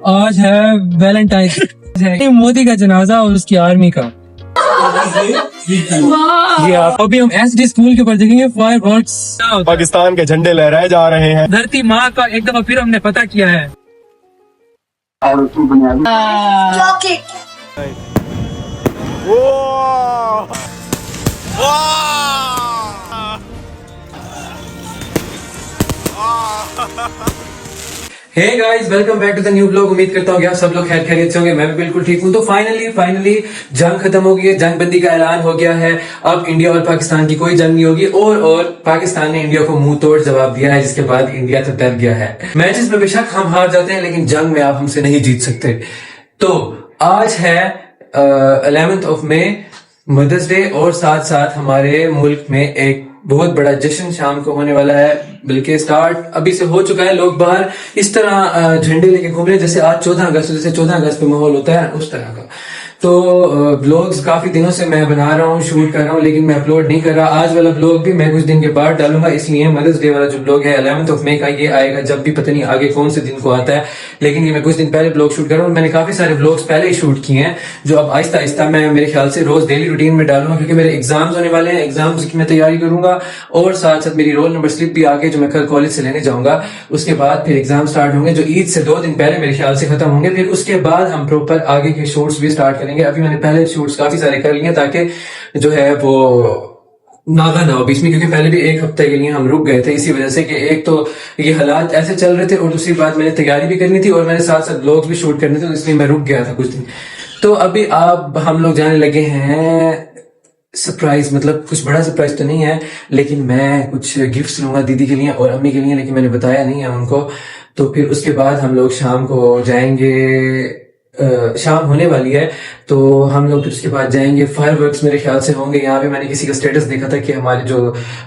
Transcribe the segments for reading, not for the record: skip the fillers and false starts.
आज है वैलेंटाइन मोदी का जनाजा और उसकी आर्मी का। अभी हम एसडी स्कूल के ऊपर देखेंगे फायरवर्क्स। पाकिस्तान के झंडे लहराए जा रहे हैं। धरती माँ का एक दफा फिर हमने पता किया है। Hey guys, welcome back to the new blog. उम्मीद करता हूँ कि आप सब लोग खैर खैरियत से होंगे। मैं भी बिल्कुल ठीक हूँ। तो फाइनली जंग खत्म हो गई है, जंग बंदी का ऐलान हो गया है। अब इंडिया और पाकिस्तान की कोई जंग नहीं होगी और पाकिस्तान ने इंडिया को मुंह तोड़ जवाब दिया है, जिसके बाद इंडिया तो डर गया है। मैचेस में बेशक हम हार जाते हैं, लेकिन जंग में आप हमसे नहीं जीत सकते। तो आज है 11th of May, mother's day, और साथ साथ हमारे मुल्क में एक बहुत बड़ा जश्न शाम को होने वाला है, बल्कि स्टार्ट अभी से हो चुका है। लोग बाहर इस तरह झंडे लेके घूम रहे हैं जैसे आज 14 अगस्त, जैसे 14 अगस्त पे माहौल होता है उस तरह का। तो ब्लॉग्स काफी दिनों से मैं बना रहा हूँ, शूट कर रहा हूँ, लेकिन मैं अपलोड नहीं कर रहा। आज वाला ब्लॉग भी मैं कुछ दिन के बाद डालूंगा, इसलिए मदर्स डे वाला जो ब्लॉग है 11th of May का, ये आएगा जब भी, पता नहीं आगे कौन से दिन को आता है, लेकिन ये मैं कुछ दिन पहले ब्लॉग शूट कर रहा हूँ। मैंने काफी सारे ब्लॉग्स पहले ही शूट किए हैं, जो अब आहिस्ता आहिस्ता मैं मेरे ख्याल से रोज डेली रूटीन में डालूंगा, क्योंकि मेरे एग्जाम्स होने वाले हैं। एग्जाम्स की मैं तैयारी करूंगा और साथ साथ मेरी रोल नंबर स्लिप भी आके जो मैं कल कॉलेज से लेने जाऊंगा। उसके बाद फिर एग्जाम स्टार्ट होंगे, जो ईद से 2 दिन पहले मेरे ख्याल से खत्म होंगे। फिर उसके बाद हम प्रॉपर आगे के शूट्स भी स्टार्ट करेंगे। अभी मैंने पहले शूट्स काफी सारे कर लिए ताकि जो है वो नागा ना हो बीच में, क्योंकि पहले भी एक हफ्ते के लिए हम रुक गए थे इसी वजह से कि एक तो ये हालात ऐसे चल रहे थे और दूसरी बात मैंने तैयारी भी करनी थी और मैंने साथ साथ ब्लॉग्स भी शूट करने थे, तो इसलिए मैं रुक गया था कुछ दिन। तो अभी अब हम लोग जाने लगे हैं सरप्राइज, मतलब कुछ बड़ा सरप्राइज तो नहीं है, लेकिन मैं कुछ गिफ्ट्स लूंगा दीदी के लिए और अम्मी के लिए, लेकिन मैंने बताया नहीं है उनको। तो फिर उसके बाद हम लोग शाम को जाएंगे, शाम होने वाली है तो हम लोग फिर उसके बाद जाएंगे। फायरवर्क्स मेरे ख्याल से होंगे यहाँ पे। मैंने किसी का स्टेटस देखा था कि हमारे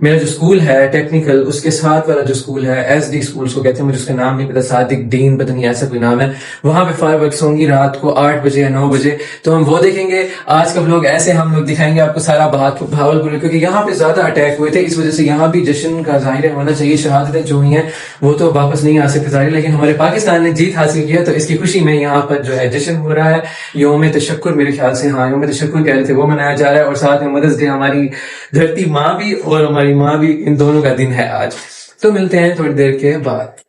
मेरा जो स्कूल है टेक्निकल, उसके साथ वाला जो स्कूल है एसडी स्कूल को कहते हैं, मुझे उसका नाम नहीं पता, सादिक डीन पता नहीं ऐसा कोई नाम है। वहां पे फायरवर्क्स होंगी रात को 8 बजे या 9 बजे, तो हम वो देखेंगे। आज का व्लॉग ऐसे हम लोग दिखाएंगे आपको सारा भावलपुर, क्योंकि यहाँ पे ज्यादा अटैक हुए थे, इस वजह से यहाँ भी जश्न का जाहिर होना चाहिए। शहादतें जो हुई हैं वो तो वापस नहीं आ सकती जाहिर, लेकिन हमारे पाकिस्तान ने जीत हासिल किया, तो इसकी खुशी में यहाँ पर जो है जश्न हो रहा है। यौम तशक्कुर मेरे ख्याल से, हाँ यौम तशक्कुर कह रहे थे, वो मनाया जा रहा है। और साथ में मदर्स डे, हमारी धरती माँ भी और हमारी माँ भी, इन दोनों का दिन है आज। तो मिलते हैं थोड़ी देर के बाद।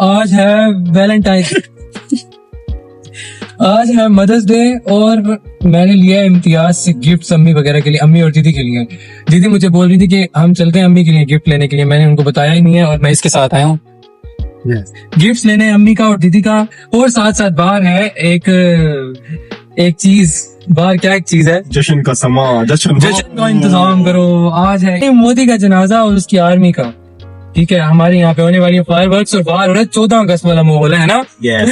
आज है वैलेंटाइन आज है मदर्स डे और मैंने लिया इम्तियाज से गिफ्ट अम्मी वगैरह के लिए, अम्मी और दीदी के लिए। दीदी मुझे बोल रही थी कि हम चलते हैं अम्मी के लिए गिफ्ट लेने के लिए, मैंने उनको बताया ही नहीं है और मैं इसके साथ आया हूँ गिफ्ट लेने अम्मी का और दीदी का। और साथ साथ बाहर है एक चीज, बाहर क्या एक चीज है, जश्न का समा, जश्न का इंतजाम करो। आज है मोदी का जनाजा और उसकी आर्मी का, ठीक है। हमारे यहाँ पे होने वाली है फायरवर्क्स और बाहर हो रहा है 14 अगस्त वाला माहौल है ना। yes.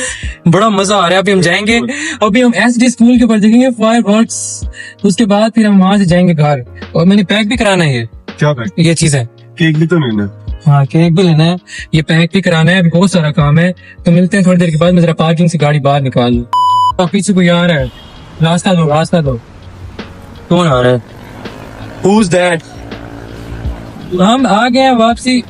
बड़ा मजा आ रहा है। अभी हम जाएंगे, अभी हम एसडी स्कूल के ऊपर देखेंगे फायरवर्क्स, उसके बाद फिर हम वहां से जाएंगे घर। और मैंने पैक भी कराना है, क्या पैक? ये चीज है, केक भी तो लेना। हाँ केक भी लेना है, ये पैक भी कराना है, अभी बहुत सारा काम है। तो मिलते हैं थोड़ी देर के बाद। मैं जरा पार्किंग से गाड़ी बाहर निकाल लूं। पीछे कोई आ रहा है, रास्ता दो। कौन आ रहा है? Who's that? हम आ गए हैं वापसी।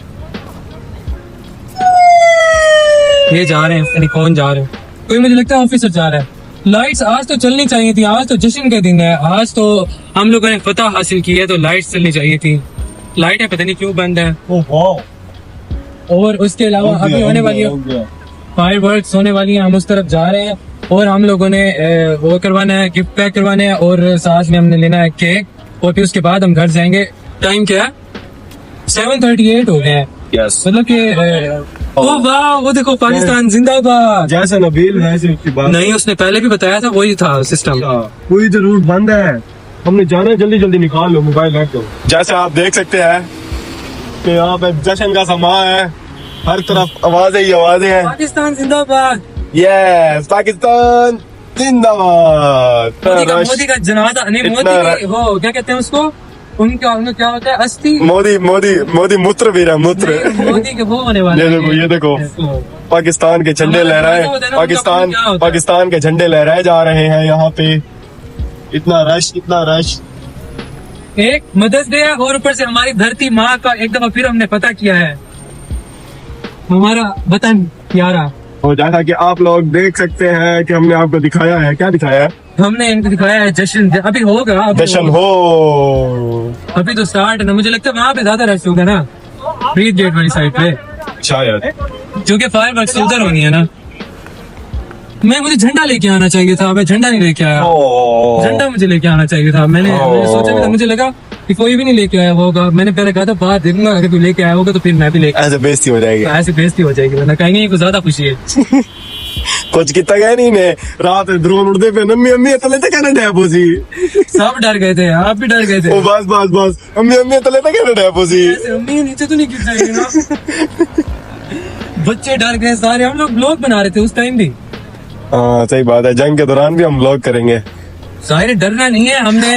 ये जा रहे हैं, पता नहीं कौन जा रहे हैं, कोई मुझे लगता है ऑफिसर जा रहा है। लाइट्स आज तो चलनी चाहिए थी, आज तो जश्न का दिन है, आज तो हम लोगों ने फतह हासिल की है, तो लाइट्स चलनी चाहिए थी। लाइटें पता नहीं क्यों बंद है। और उसके अलावा अभी होने वाली है फायरवर्क्स होने वाली है, हम उस तरफ जा रहे हैं और हम लोगों ने वो करवाना है, गिफ्ट पैक करवाने हैं और साथ में हमने लेना है केक। और फिर उसके बाद हम घर जाएंगे। टाइम क्या है? 7:38 हो गए हैं। मतलब कि ओ वाह, वो देखो पाकिस्तान जिंदाबाद। जैसे नबील वैसे उसकी बात नहीं, उसने पहले भी बताया था, वही था सिस्टम। कोई तो रूट बंद है, हमने जाना है, जल्दी जल्दी निकाल लो, मोबाइल रख दो। जैसे आप देख सकते हैं कि यहाँ पे जश्न का समा है, हर तरफ आवाजें ही आवाजें हैं। पाकिस्तान जिंदाबाद, यस पाकिस्तान जिंदाबाद। मोदी का जनाजा नहीं, मोदी वो क्या कहते हैं उसको, उनका उनका क्या होता है अस्थि मोदी मोदी मोदी मूत्र भी रहा मूत्र। मोदी के वो होने वाले ये देखो पाकिस्तान के झंडे लहराए, पाकिस्तान के झंडे लहराए जा रहे हैं यहाँ पे। इतना रश एक मदद डे है और ऊपर से हमारी धरती माँ का एक दफा फिर हमने पता किया है, हमारा वतन प्यारा। और जैसा कि आप लोग देख सकते हैं कि हमने आपको दिखाया है, क्या दिखाया है? हमने इनको दिखाया है जश्न, अभी होगा, जश्न हो अभी तो स्टार्ट है ना। मुझे लगता है वहाँ पे ज्यादा रश होगा ना, फ्रीज गेट वाली साइड पे, शायद, क्योंकि फायर वर्क उधर होनी है ना। मुझे झंडा लेके आना चाहिए था, मैं झंडा नहीं लेके आया। झंडा मुझे लेके आना चाहिए था। मैंने सोचा भी था, मुझे लगा कि कोई भी नहीं लेके आया होगा। मैंने पहले कहा था बाहर देखूंगा, अगर तू लेके आया होगा तो फिर मैं भी लेके, ऐसे बेइज्जती हो जाएगी, ऐसे बेइज्जती हो जाएगी, वरना कहेंगे ये कुछ ज्यादा खुशी है। कुछ कितना गया नहीं ने रात ड्रोन उड़ते पे नम्मी अम्मी तले तक कहना डैपो सी। सब डर गए थे, आप भी डर गए थे। ओ बस अम्मी अम्मी तले तक कहना डैपो सी। अम्मी नीचे तो नहीं गिर जाएगी ना। बच्चे डर गए सारे। हम लोग ब्लॉग बना रहे थे उस टाइम भी। हाँ सही बात है, जंग के दौरान भी हम व्लॉग करेंगे। सारे डरना नहीं है हमने।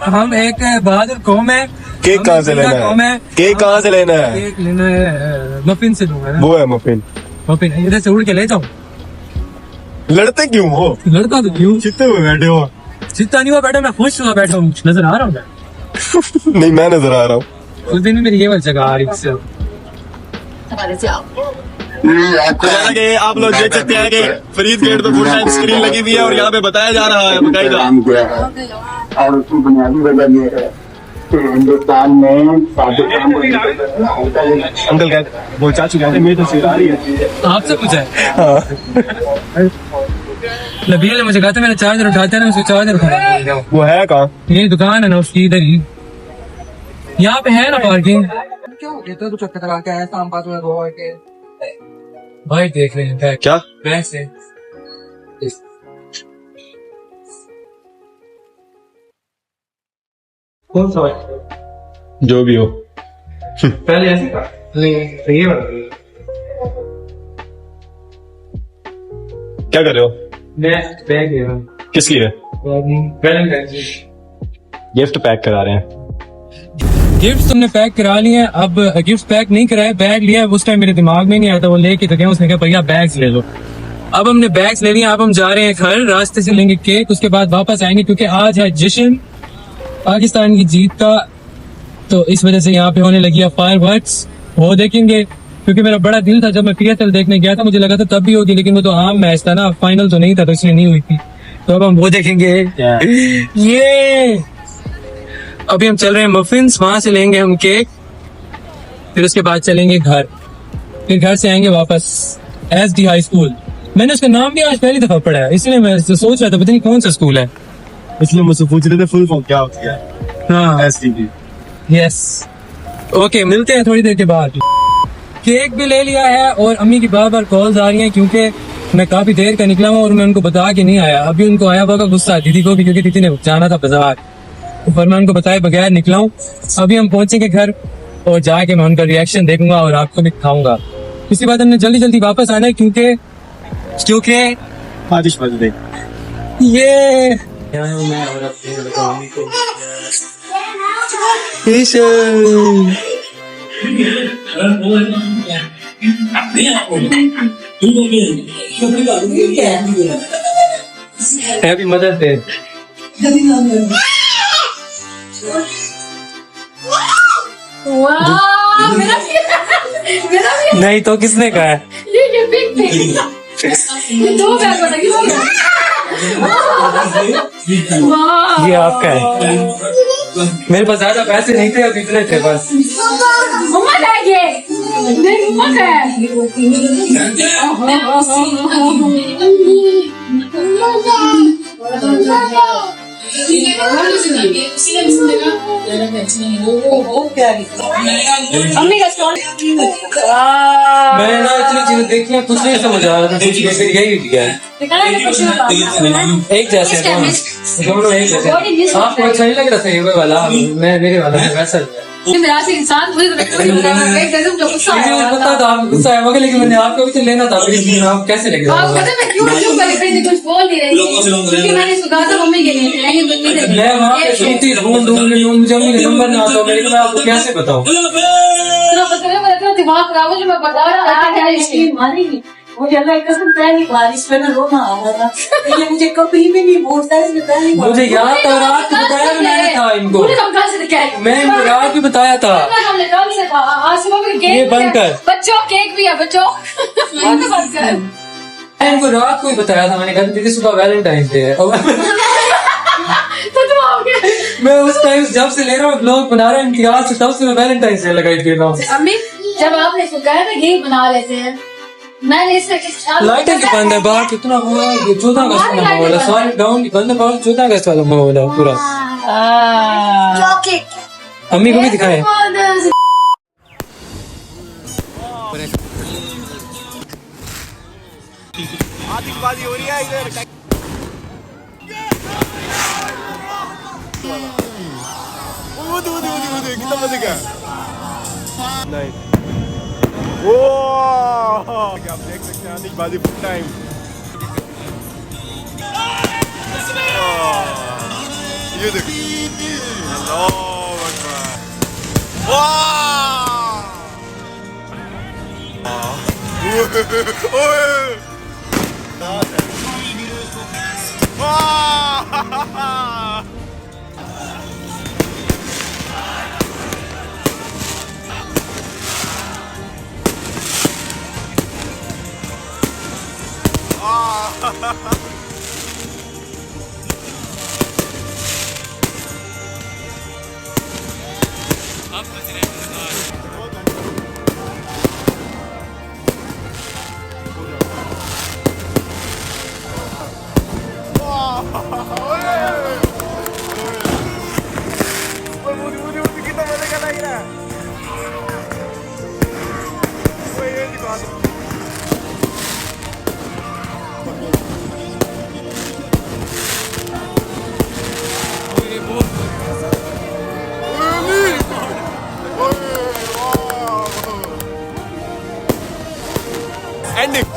हम एक बहादुर कौम है। केक कहाँ से लेना है? केक कहाँ से लेना है? केक लेना है, मफिन से लूंगा ना। वो है मफिन इधर से उड़ के ले जाऊं। लड़ते क्यों हो? लड़का तो क्यों, चित्ते हुए बैठे हो। चित्ता नहीं हुआ बैठा, मैं खुश हुआ बैठा हूँ। नजर आ रहा हूँ मैं? नहीं मैं नजर आ रहा हूँ। उस दिन भी मेरी ये वाली जगह आ रही थी। जैसा कि आप लोग देख सकते हैं कि फरीद गेट पे फुल टाइम स्क्रीन लगी हुई है और यहाँ पे बताया जा रहा है बकायदा। और उसकी बुनियादी वजह ये है कि हिंदुस्तान में पाकिस्तान अंकल क्या वो चाचू कहते हैं मेरी तस्वीर आ रही है आपसे पूछा है? नबील ने मुझे कहा था, मैंने चार्जर उठाता है ना, उसको चार्जर उठाना। वो है कहाँ? ये दुकान है ना उसकी इधर ही, यहाँ पे है ना पार्किंग। भाई देख रहे हैं बैग, क्या बैग से कौन सा भाई? जो भी हो पहले ऐसे था नहीं, ये वाला। क्या कर रहे हो? मैं बैग ले रहा हूँ। किस लिए? गिफ्ट पैक करा रहे हैं। गिफ्ट तुमने पैक करा लिए हैं, अब गिफ्ट पैक नहीं कराए, बैग लिया। उस टाइम मेरे दिमाग में नहीं आया था, वो लेके तो गया, उसने कहा भैया बैग्स ले लो। अब हमने बैग्स ले लिए, अब हम जा रहे हैं घर, रास्ते से लेंगे केक, उसके बाद वापस आएंगे, क्योंकि आज है जश्न पाकिस्तान की जीत का। तो इस वजह से यहाँ पे होने लगी है फायर वर्क्स, वो देखेंगे। क्योंकि मेरा बड़ा दिल था, जब मैं PSL देखने गया था मुझे लगा था तब भी होगी, लेकिन वो तो आम मैच था ना, फाइनल तो नहीं था, तो इसलिए नहीं हुई थी। तो अब हम वो देखेंगे। ये अभी हम चल रहे हैं मफिन्स, वहां से लेंगे हम केक, फिर उसके बाद चलेंगे घर, फिर घर से आएंगे वापस SD हाई स्कूल। मैंने उसका नाम भी आज पहली दफा पढ़ा है, इसलिए मैं सोच रहा था पता नहीं कौन सा स्कूल है, इसलिए मुझसे पूछ रहे थे फुल फॉर्म क्या होती है। हाँ SDG। यस ओके, मिलते हैं थोड़ी देर के बाद। केक भी ले लिया है और अम्मी की बार बार कॉल्स आ रही हैं, क्योंकि मैं काफी देर का निकला हूँ और मैं उनको बता के नहीं आया। अभी उनको आया होगा गुस्सा दीदी को भी, क्योंकि दीदी ने जाना था बाजार, पर मैं उनको बताए बगैर निकला हूँ। अभी हम पहुंचेंगे घर और जाके मैं उनका रिएक्शन देखूंगा और आपको भी दिखाऊंगा। इसके बाद हमने जल्दी जल्दी वापस आना है, क्योंकि बारिश बज रही। ये हैप्पी मदर्स डे। नहीं तो किसने कहा है? ये बिग थिंग। ये 2 बैग वाला किसका? वाह, ये आपका है। मेरे पास ज्यादा पैसे नहीं थे, अब इतने थे बस। मम्मा का है ये, नहीं मम्मा का है। मम्मी का स्टॉल। मैंने ना इतनी चीजें देखी हैं, कुछ नहीं समझ आ रहा था, फिर यही दिया है। एक जैसे दोनों एक जैसे। आपको अच्छा नहीं लग रहा था ये वाला? मैं मेरे वाला वैसा मेरा से इंसान मुझे गजब जो गुस्सा मुझे आया पता था आप गुस्सा है मगर, लेकिन मैंने आपको भी तो लेना था, फिर आप कैसे लेके आप पता मैं क्यों चुप कर रही थी, कुछ बोल नहीं रही थी क्योंकि मैंने इसको कहा था मम्मी के लिए जाएंगे मम्मी से मैं वहाँ पे सुनती ढूंढ मुझे अम्मी का नंबर ना आता मेरे को, मैं आपको कैसे बताऊँ। इतना पता नहीं, मेरा इतना दिमाग खराब है जो मैं बता रहा था मारेगी मुझे अल्लाह की कसम पहली बारिश पे ना रोना आ रहा था। ये मुझे कभी भी नहीं बोलता है, इसने पहली बार मुझे याद था, रात को बताया ना मैंने था इनको, पूरे काम कहाँ से क्या है? मैं इनको रात भी बताया था। हमने कल से था आज सुबह भी केक ये भी बंद है। कर। बच्चों केक भी है बच्चों ये तो बंद कर। मैं इनको रात को ही बताया था, मैंने कहा दीदी सुबह वैलेंटाइन डे है। और तो तुम आओ गए मैं उस टाइम जब से ले रहा हूँ ब्लॉग बना रहा हूँ इम्तियाज से, तब से मैं वैलेंटाइन से लगाई फिर रहा हूँ। अम्मी जब आपने इसको कहा था यही बना लेते हैं, मैंने इससे लाइटर की बंद है बाहर, कितना हुआ ये 14 अगस्त वाला माहौल है, सारे डाउन की बंद है बाहर, 14 अगस्त वाला माहौल है पूरा। अम्मी को भी दिखाए। आतिशबाजी हो रही है इधर। कितना मजे का नहीं। आप देख सकते हैं आतिशबाजी फुल टाइम। ये देखिए अल्लाह अकबर। कितना मजे का लग रहा है। ये दिखा दो। Ending.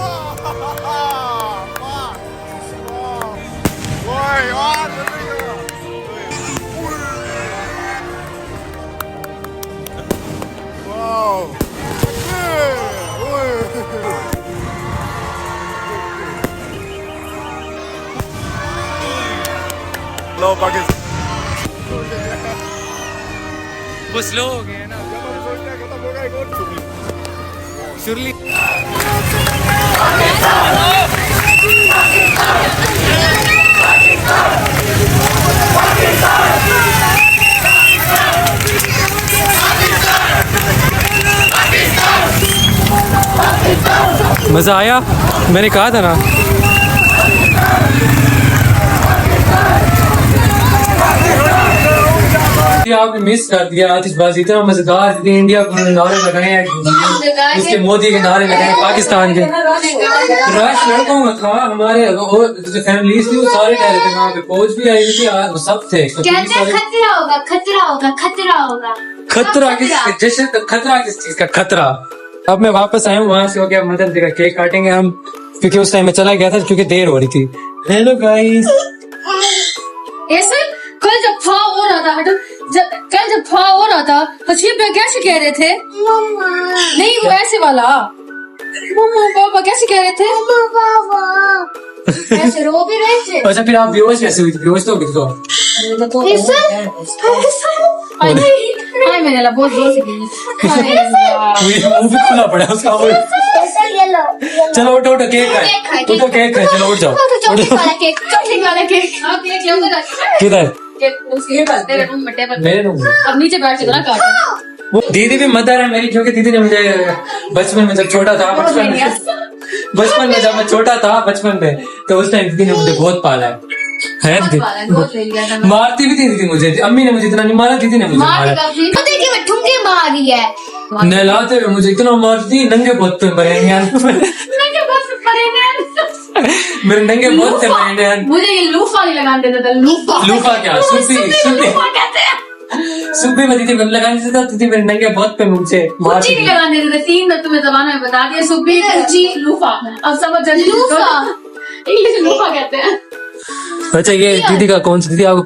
Wow. Hello, Pakistan. वो स्लो हो गए ना सुरली। मजा आया, मैंने कहा था ना। आपने मिस कर दिया आतिशबाजी, इतना मजेदार थी। इंडिया को नारे लगाए हैं, उसके मोदी के नारे लगाए हैं, पाकिस्तान के रश लड़कों में था। हमारे जो फैमिलीज थी वो सारे कह रहे थे, वहाँ पे फौज भी आई थी, वो सब थे। कहते हैं खतरा होगा खतरा होगा खतरा होगा। खतरा किस जैसे खतरा किस चीज का खतरा। अब मैं वापस आया हूँ वहां से, हो गया मदद का केक काटेंगे हम, क्योंकि उस टाइम में चला गया था क्योंकि देर हो रही थी। हेलो गाइस, ऐसे कल जब फा हो रहा था कल जब फा हो रहा था हसीब पे कैसे कह रहे थे नहीं वो ऐसे वाला मम्मा पापा कैसे कह रहे थे ऐसे रो भी रहे थे। अच्छा फिर आप बेहोश कैसे हुई थी? बेहोश तो हो हाय मैंने ला बहुत जोर से मुंह भी खुला पड़ा उसका। चलो उठो उठो केक खाए, उठो केक खाए, चलो उठ जाओ। चॉकलेट वाला केक आप केक ले किधर? तेरे रूम में टेबल मेरे रूम में। अब नीचे बैठ के ना काटो। वो दीदी भी मदर है मेरी, क्योंकि दीदी ने मुझे बचपन में जब छोटा था, बचपन में जब मैं छोटा था बचपन में, तो उस टाइम दीदी ने मुझे बहुत पाला है दीदी। मारती भी थी दीदी मुझे, अम्मी ने मुझे इतना नहीं मारा, दीदी ने मुझे मारा। ठुमके मारी है नहलाते हुए मुझे इतना मारती, नंगे बहुत पे मरे मेरे नंगे बहुत थे मरे। मुझे ये लूफा नहीं लगाने देता था। लूफा लूफा क्या? सुफी लूफा कहते हैं। सुबह में दीदी लगाने से था, दीदी मेरे नंगे बहुत पे मुझसे मार कुछ नहीं लगाने देते, 3 में तुम्हें जमाना में बता दिया, सुबह कुची लूफा, अब समझ जाए लूफा, इंग्लिश में लूफा कहते हैं। अच्छा ये दीदी का कौन सा दीदी आप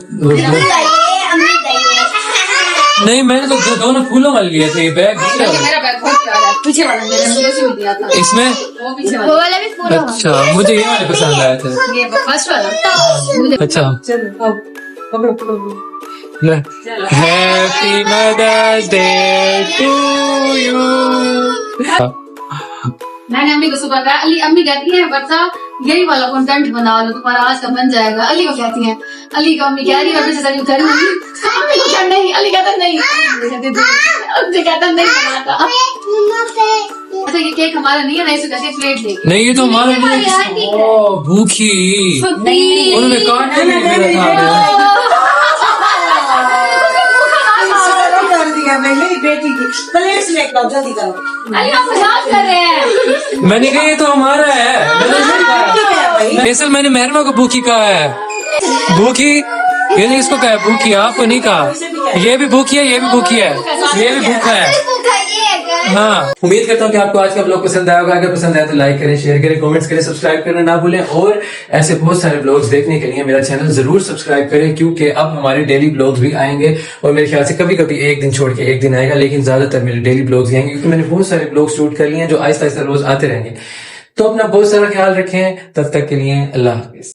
नहीं मैंने तो दोनों फूलों वाले लिए थे, बैग दूसरे वाला। मेरा बैग बहुत प्यारा है, पीछे वाला मेरे मुझे से भी दिया था इसमें। वो पीछे वाला भी फूल। अच्छा मुझे ये वाले पसंद आए थे। ये फर्स्ट वाला मुझे अच्छा चलो happy mother's day to you. मैंने अम्मी को सुबह कहा, अम्मी कहती है बच्चा यही वाला कंटेंट बना लो, तुम्हारा आज का बन जाएगा। अली को कहती है, अली को अम्मी कह रही है, पीछे से उतर रही अम्मी को कहता नहीं, अली कहता नहीं, मुझे कहता नहीं बनाता। अच्छा ये केक हमारा नहीं है ना, इसे कहते प्लेट लेके। नहीं ये तो हमारा नहीं। ओ भूखी उन्होंने काट के नहीं रखा है। कर दिया मैं, मेरी बेटी की प्लेट्स लेकर आओ, जल्दी करो। अली आप मजाक कर रहे हैं। मैंने कहा ये तो हमारा है, मैंने नहीं कहा। दरअसल मैंने मेहरमा को भूखी कहा है। भूखी ये नहीं इसको कहा है भूखी, आपको नहीं कहा। ये भी भूखी है, ये भी भूखी है, ये भी भूखा है। हाँ उम्मीद करता हूँ कि आपको आज का ब्लॉग पसंद आया होगा। अगर पसंद आया तो लाइक करें, शेयर करें, कमेंट्स करें, सब्सक्राइब करना ना भूलें। और ऐसे बहुत सारे ब्लॉग्स देखने के लिए मेरा चैनल जरूर सब्सक्राइब करें, क्योंकि अब हमारे डेली ब्लॉग्स भी आएंगे। और मेरे ख्याल से कभी कभी एक दिन छोड़ के एक दिन आएगा, लेकिन ज्यादातर मेरे डेली ब्लॉग्स आएंगे, क्योंकि मैंने बहुत सारे ब्लॉग शूट कर लिए हैं जो आहिस्ता आहिस्ता रोज आते रहेंगे। तो अपना बहुत सारा ख्याल रखें, तब तक के लिए अल्लाह हाफिज।